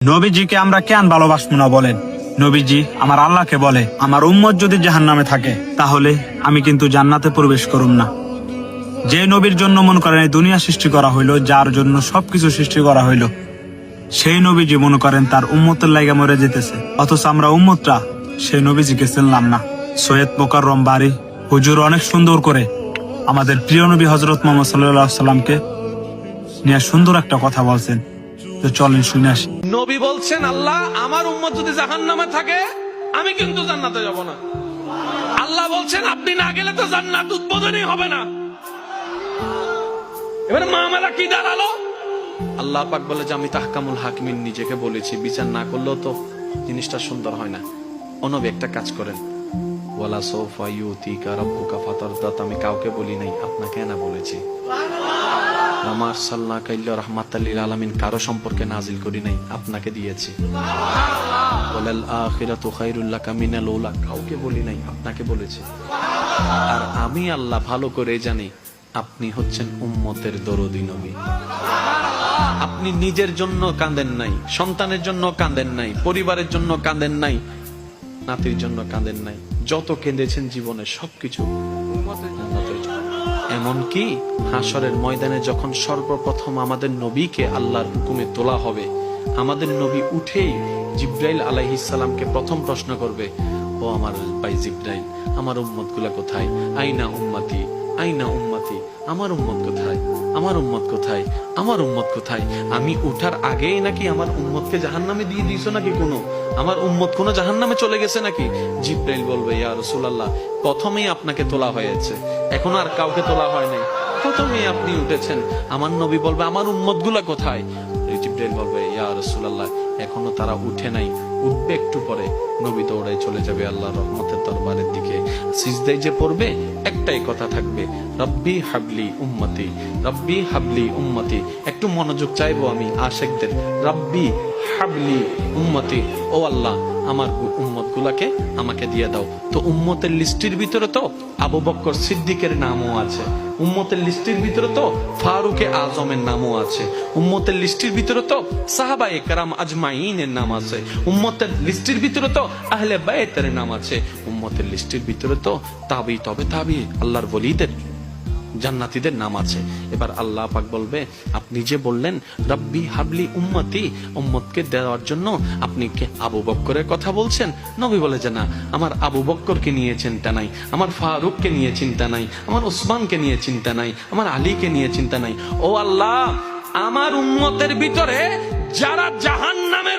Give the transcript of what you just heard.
নবীজিকে আমরা কেন ভালোবাসবো না বলেন? নবীজি আমার আল্লাহকে বলে, আমার উম্মত যদি জাহান্নামে থাকে তাহলে আমি কিন্তু জান্নাতে প্রবেশ করুম না। যে নবীর জন্য মনে করেন এই দুনিয়া সৃষ্টি করা হইলো, যার জন্য সবকিছু সৃষ্টি করা হইলো, সেই নবীজি মনে করেন তার উম্মতের লাইগা মরে যেতেছে, অথচ আমরা উম্মতরা সেই নবীজিকে চিনলাম না। সৈয়দ মোকাররম বাড়ি হুজুর অনেক সুন্দর করে আমাদের প্রিয় নবী হযরত মুহাম্মদ সাল্লাল্লাহু আলাইহি সাল্লামকে নিয়ে সুন্দর একটা কথা বলছেন। তো চলেন শুনে আসি। নবী বলছেন, আল্লাহ আমার উম্মত যদি জাহান্নামে থাকে আমি কিন্তু জান্নাতে যাব না। আল্লাহ বলছেন আপনি না গেলে তো জান্নাত উদ্বোধনই হবে না। এবারে মামলা কি দাঁড়ালো? আল্লাহ পাক বলে যে আমি তাহকামুল হাকিমিন নিজেকে বলেছি, বিচার না করলেও তো জিনিসটা সুন্দর হয় না। ও নবী একটা কাজ করেন, ওয়ালা সাউফা ইউতিকা রাব্বুকা ফাতারদা, আমি কাউকে বলি নাই, আপনাকে না বলেছি। আমার সাল্লাহ কাইল্লা রাহমাতাল লিল আলামিন কারো সম্পর্কে নাজিল করি নাই, আপনাকে দিয়েছি। ওয়ালাল আখিরাতু খায়রুল লাকা মিনাল উলা, কাউকে বলি নাই, আপনাকে বলেছি। আর আমি আল্লাহ ভালো করে জানি আপনি হচ্ছেন উম্মতের দরদি নবী। আপনি নিজের জন্য কাঁদেন নাই, সন্তানের জন্য কাঁদেন নাই, পরিবারের জন্য কাঁদেন নাই, নাতির জন্য কাঁদেন নাই, যত কেঁদেছেন জীবনে সবকিছু উম্মতের জন্য। এমনকি হাসরের ময়দানে যখন সর্বপ্রথম আমাদের নবীকে আল্লাহর হুকুমে তোলা হবে, আমাদের নবী উঠেই জিব্রাইল আলাইহিস সালামকে প্রথম প্রশ্ন করবে, ও আমার ভাই জিব্রাইল, আমার উম্মত গুলা কোথায়? আইনা উম্মতি, আইনা উম্মতি, আমার উম্মত কোথায়? আমার উম্মত কোথায়? আমার উম্মত কোথায়? আমি উঠার আগেই নাকি আমার উম্মতকে জাহান্নামে দিয়ে দিয়েছো নাকি? আমার উম্মত কোন জাহান্নামে চলে গেছে নাকি? জিব্রাইল বলবে, ইয়া রাসূলুল্লাহ, প্রথমেই আপনাকে তোলা হয়েছে, এখন আর কাউকে তোলা হয় নাই, প্রথমেই আপনি উঠেছেন। আমার নবী বলবে, আমার উম্মত গুলা কোথায়? জিব্রাইল বলবে, ইয়া রাসূলুল্লাহ, এখনো তারা উঠে নাই, উঠবে একটু পরে। নবী দৌড়াই চলে যাবে আল্লাহর রহমতের দরবারের দিকে। সিজদায় যে পড়বে একটাই কথা থাকবে, রব্বি হাবলি উম্মতি, রব্বি হাবলি উম্মতি। একটু মনোযোগ চাইবো আমি আশিকদের, রব্বি হাবলি উম্মতি, ও আল্লাহ আমার উম্মত গুলাকে আমাকে দিয়ে দাও। তো উম্মতের লিস্টের ভিতরে তো আবু বকর সিদ্দিকের নামও আছে, উম্মতের লিস্টের ভিতরে তো ফারুকে আজমের নামও আছে, উম্মতের লিস্টের ভিতরে তো সাহাবায়ে কেরাম আজমাইনের নাম আছে, উম্মতের লিস্টের ভিতরে তো আহলে বাইতের নাম আছে, উম্মতের লিস্টের ভিতরে তো তাবি তবে তাবি আল্লাহর ওলিদের জান্নাতীদের নাম আছে। এবার আল্লাহ পাক বলবে, আপনি যে বললেন রব্বি হাবলি উম্মতি, উম্মতকে দেওয়ার জন্য আপনি কে আবু বকরের কথা বলছেন? নবী বলে যে না, আমার আবু বকরকে নিয়ে চিন্তা নাই, আমার ফারুককে নিয়ে চিন্তা নাই, আমার উসমানকে নিয়ে চিন্তা নাই, আমার আলীকে নিয়ে চিন্তা নাই। ও আল্লাহ, আমার উম্মতের ভিতরে যারা জাহান্নামের